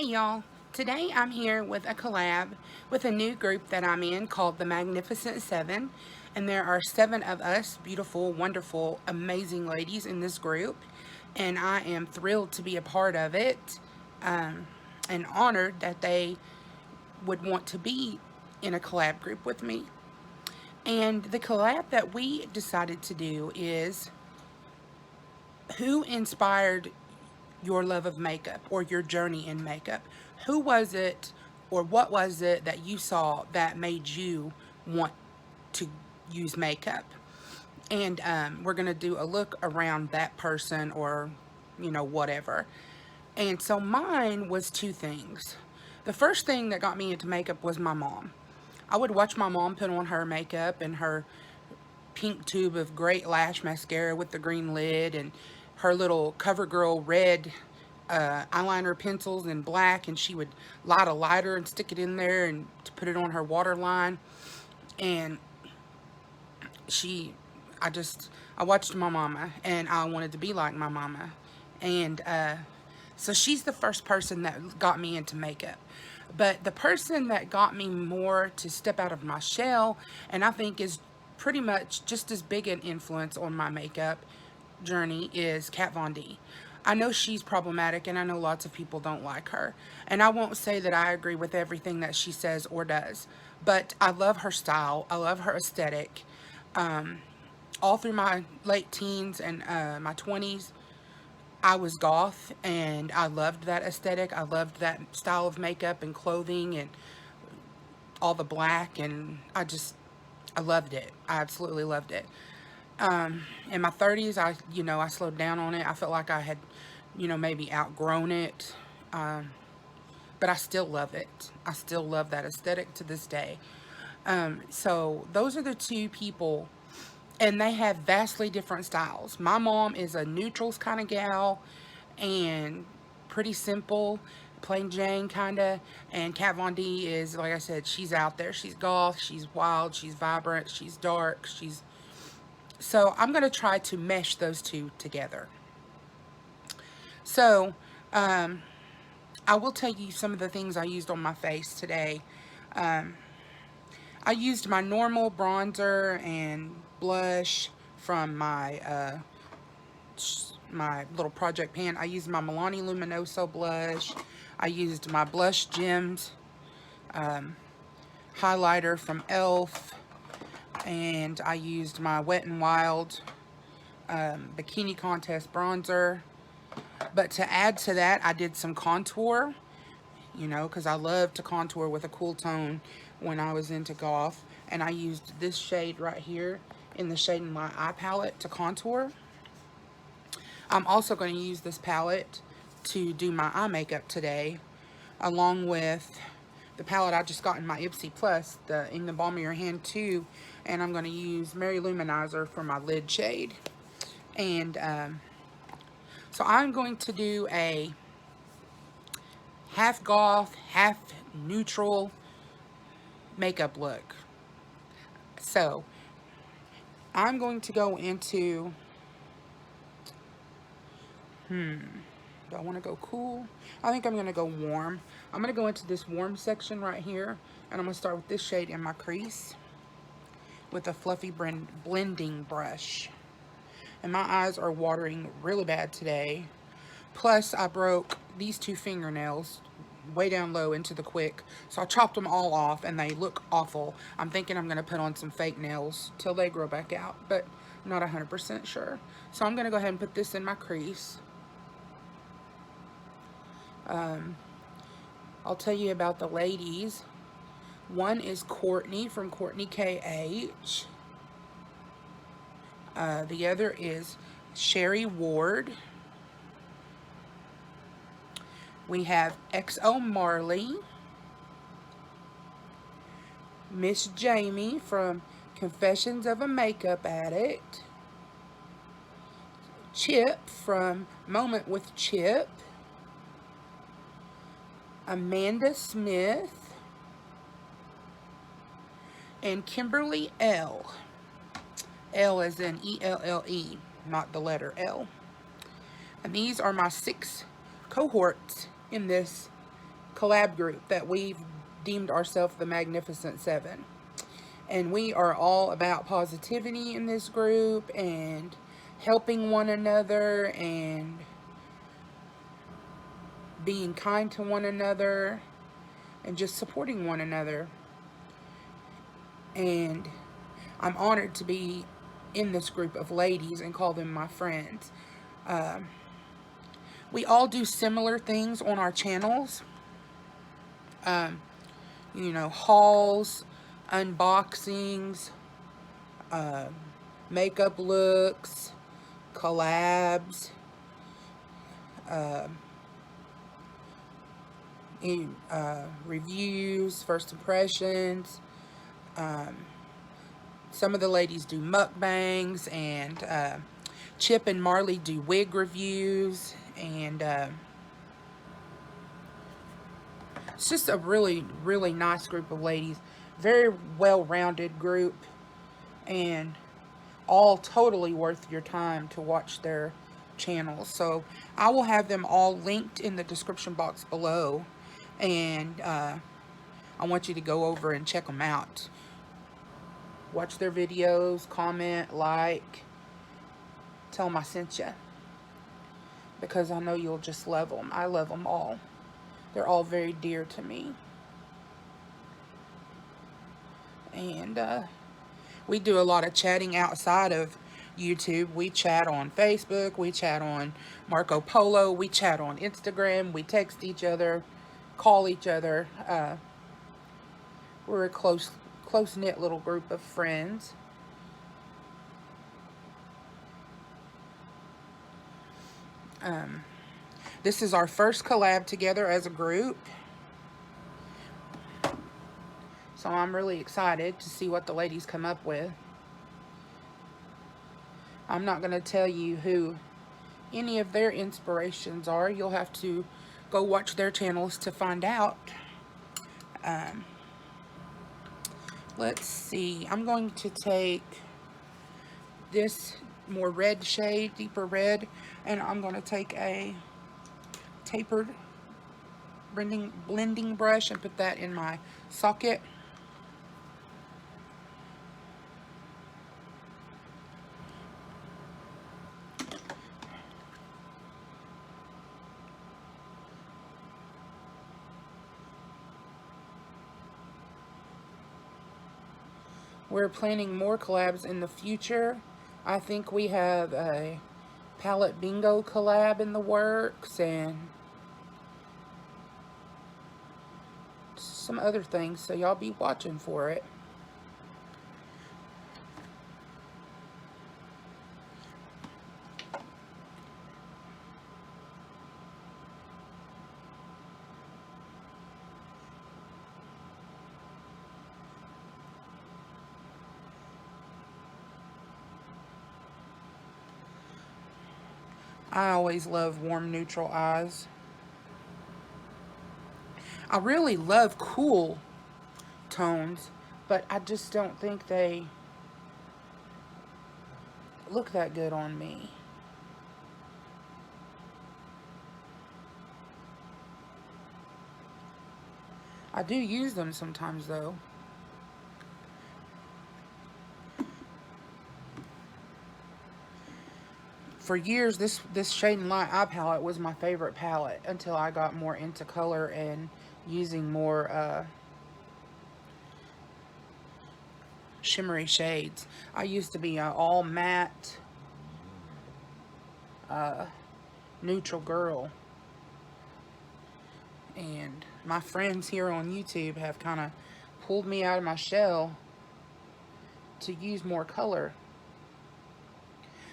y'all. Today I'm here with a collab with a new group that I'm in called the Magnificent Seven. And there are 7 of us beautiful, wonderful, amazing ladies in this group. And I am thrilled to be a part of it and honored that they would want to be in a collab group with me. And the collab that we decided to do is who inspired your love of makeup or your journey in makeup? Who was it or what was it that you saw that made you want to use makeup? And we're going to do a look around that person or, whatever. And so mine was 2 things. The first thing that got me into makeup was my mom. I would watch my mom put on her makeup and her pink tube of great lash mascara with the green lid and her little CoverGirl red eyeliner pencils in black, and she would light a lighter and stick it in there and to put it on her waterline. And I watched my mama and I wanted to be like my mama. And so she's the first person that got me into makeup. But the person that got me more to step out of my shell, and I think is pretty much just as big an influence on my makeup journey, is Kat Von D. I know she's problematic and I know lots of people don't like her. And I won't say that I agree with everything that she says or does. But I love her style. I love her aesthetic. All through my late teens and my 20s, I was goth and I loved that aesthetic. I loved that style of makeup and clothing and all the black, and I loved it. I absolutely loved it. In my 30s, I slowed down on it. I felt like I had, maybe outgrown it. But I still love it. I still love that aesthetic to this day. So those are the 2 people, and they have vastly different styles. My mom is a neutrals kind of gal and pretty simple, plain Jane kind of. And Kat Von D is, like I said, she's out there. She's goth, she's wild, she's vibrant, she's dark, So I'm going to try to mesh those 2 together. So I will tell you some of the things I used on my face today. I used my normal bronzer and blush from my little project pan. I used my Milani Luminoso blush. I used my Blush Gems highlighter from e.l.f. And I used my Wet n Wild Bikini Contest bronzer. But to add to that, I did some contour, because I love to contour with a cool tone when I was into goth. And I used this shade right here in the Shade and Light eye palette to contour. I'm also going to use this palette to do my eye makeup today, along with the palette I just got in my Ipsy Plus, the In the Balm of Your Hand 2. And I'm going to use Mary Luminizer for my lid shade. And so I'm going to do a half goth, half neutral makeup look. So I'm going to go into, do I want to go cool? I think I'm going to go warm. I'm going to go into this warm section right here, and I'm going to start with this shade in my crease with a fluffy blending brush. And my eyes are watering really bad today. Plus, I broke these 2 fingernails way down low into the quick. So I chopped them all off and they look awful. I'm thinking I'm going to put on some fake nails till they grow back out, but I'm not 100% sure. So I'm going to go ahead and put this in my crease. I'll tell you about the ladies. One is Courtney from Courtney KH. The other is Sherry Ward. We have XO Marley, Miss Jamie from Confessions of a Makeup Addict, Chip from Moment with Chip, Amanda Smith, and Kimberly L. L as in E-L-L-E, not the letter L. And these are my 6 cohorts in this collab group that we've deemed ourselves the Magnificent Seven. And we are all about positivity in this group and helping one another and being kind to one another and just supporting one another. And I'm honored to be in this group of ladies and call them my friends. We all do similar things on our channels. You know, hauls, unboxings, makeup looks, collabs, reviews, first impressions. Some of the ladies do mukbangs, and Chip and Marley do wig reviews, and it's just a really, really nice group of ladies. Very well-rounded group, and all totally worth your time to watch their channels. So I will have them all linked in the description box below, and I want you to go over and check them out. Watch their videos, comment, like, tell them I sent you, because I know you'll just love them. I love them all. They're all very dear to me. And we do a lot of chatting outside of YouTube. We chat on Facebook, we chat on Marco Polo, we chat on Instagram, we text each other, call each other. We're a close-knit little group of friends. This is our first collab together as a group. So I'm really excited to see what the ladies come up with. I'm not going to tell you who any of their inspirations are. You'll have to go watch their channels to find out. Let's see. I'm going to take this more red shade, deeper red, and I'm going to take a tapered blending brush and put that in my socket. We're planning more collabs in the future. I think we have a palette bingo collab in the works, and some other things, so y'all be watching for it. I always love warm neutral eyes. I really love cool tones, but I just don't think they look that good on me. I do use them sometimes though. For years, this Shade and Light eye palette was my favorite palette until I got more into color and using more shimmery shades. I used to be an all matte neutral girl, and my friends here on YouTube have kind of pulled me out of my shell to use more color,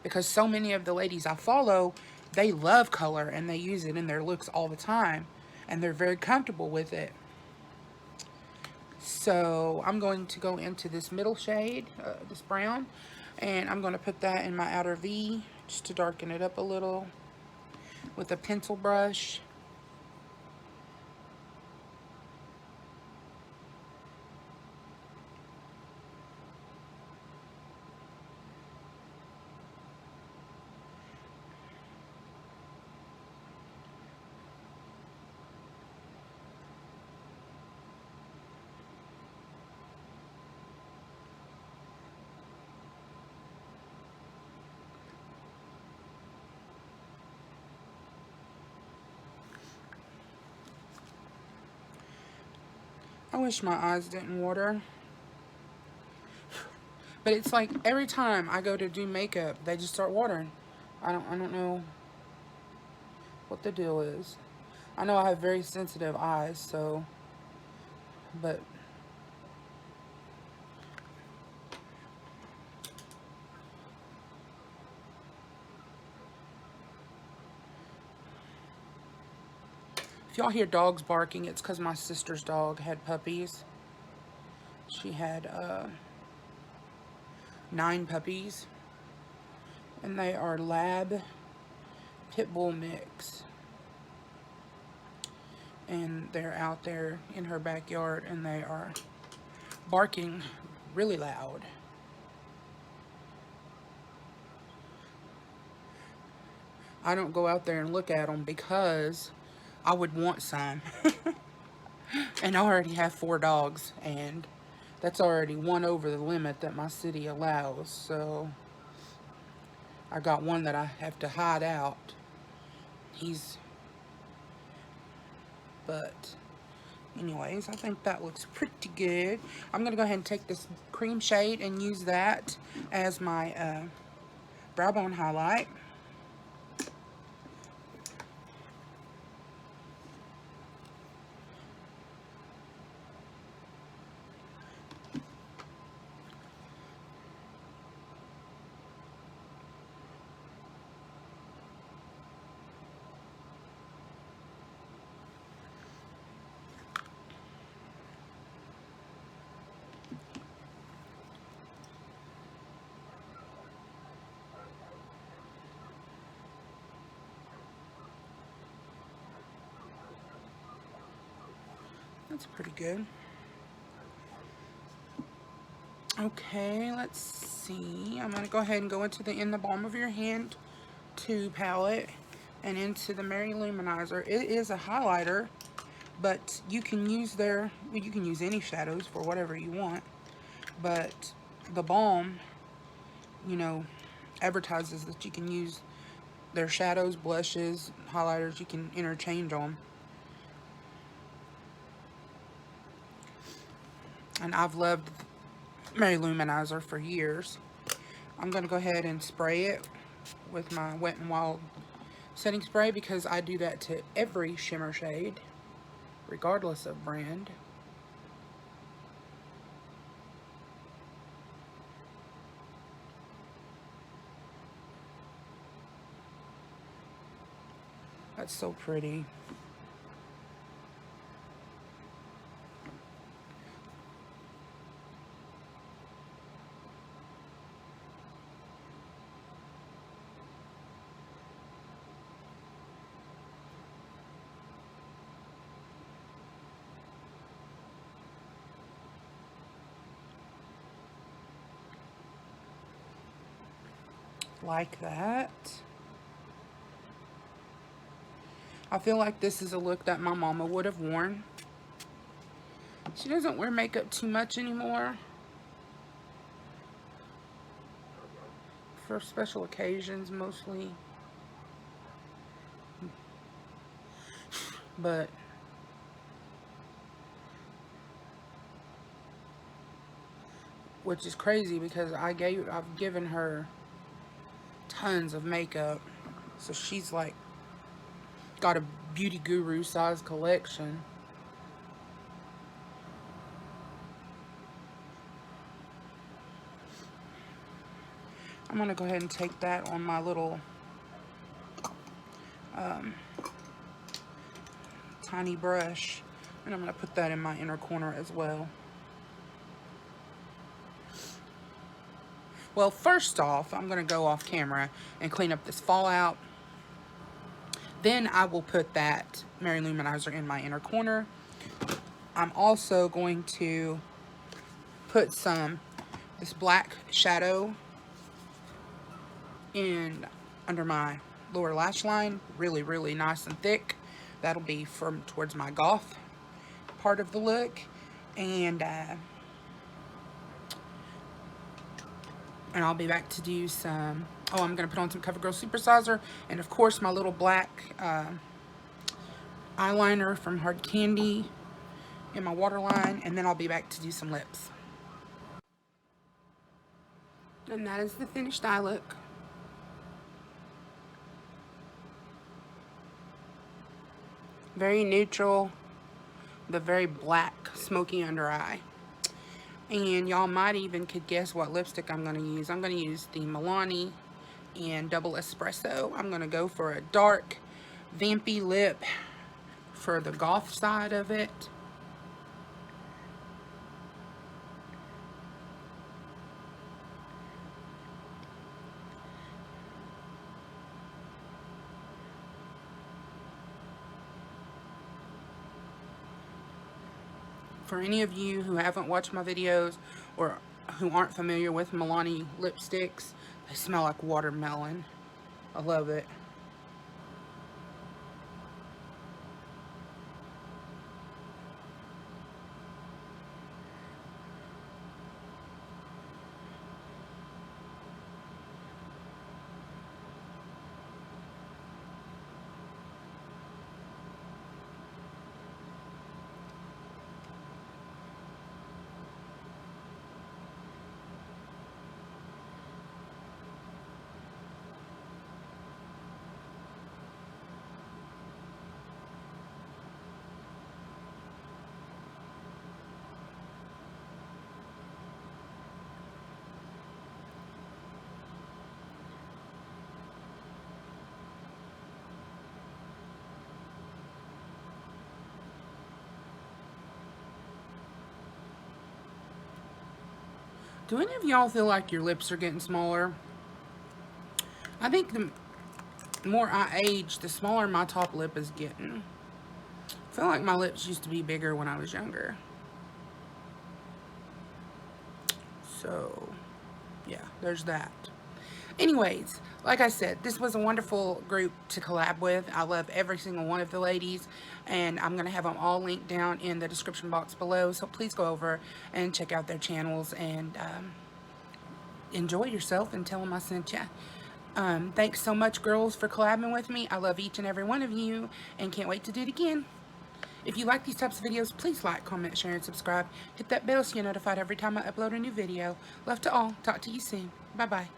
because so many of the ladies I follow, they love color and they use it in their looks all the time, and they're very comfortable with it. So I'm going to go into this middle shade, this brown, and I'm going to put that in my outer V just to darken it up a little with a pencil brush. I wish my eyes didn't water. But it's like every time I go to do makeup, they just start watering. I don't know what the deal is. I know I have very sensitive eyes, so, but if y'all hear dogs barking, it's because my sister's dog had puppies. She had 9 puppies, and they are lab pit bull mix. And they're out there in her backyard, and they are barking really loud. I don't go out there and look at them because I would want some. And I already have 4 dogs, and that's already one over the limit that my city allows. So I got one that I have to hide out. But anyways, I think that looks pretty good. I'm going to go ahead and take this cream shade and use that as my brow bone highlight. That's pretty good. Okay, let's see. I'm going to go ahead and go into In the Palm of Your Hand 2 palette and into the Mary Luminizer. It is a highlighter, but you can use you can use any shadows for whatever you want. But the balm, you know, advertises that you can use their shadows, blushes, highlighters. You can interchange them. And I've loved Mary Luminizer for years. I'm going to go ahead and spray it with my Wet n Wild setting spray because I do that to every shimmer shade, regardless of brand. That's so pretty. Like that. I feel like this is a look that my mama would have worn. She doesn't wear makeup too much anymore. For special occasions mostly. But which is crazy because I've given her tons of makeup. So she's like got a beauty guru size collection. I'm going to go ahead and take that on my little tiny brush, and I'm going to put that in my inner corner as well. Well, first off, I'm going to go off camera and clean up this fallout. Then I will put that Mary Luminizer in my inner corner. I'm also going to put this black shadow in under my lower lash line, really, really nice and thick. That'll be from towards my goth part of the look. And I'll be back to do some, I'm going to put on some CoverGirl Supersizer, and of course my little black eyeliner from Hard Candy, in my waterline, and then I'll be back to do some lips. And that is the finished eye look. Very neutral, but very black, smoky under eye. And y'all might even could guess what lipstick I'm going to use. I'm going to use the Milani in Double Espresso. I'm going to go for a dark, vampy lip for the goth side of it. For any of you who haven't watched my videos or who aren't familiar with Milani lipsticks, they smell like watermelon. I love it. Do any of y'all feel like your lips are getting smaller? I think the more I age, the smaller my top lip is getting. I feel like my lips used to be bigger when I was younger. So, yeah, there's that. Anyways, like I said, this was a wonderful group to collab with. I love every single one of the ladies, and I'm going to have them all linked down in the description box below. So please go over and check out their channels and enjoy yourself and tell them I sent you. Thanks so much, girls, for collabing with me. I love each and every one of you and can't wait to do it again. If you like these types of videos, please like, comment, share, and subscribe. Hit that bell so you're notified every time I upload a new video. Love to all. Talk to you soon. Bye-bye.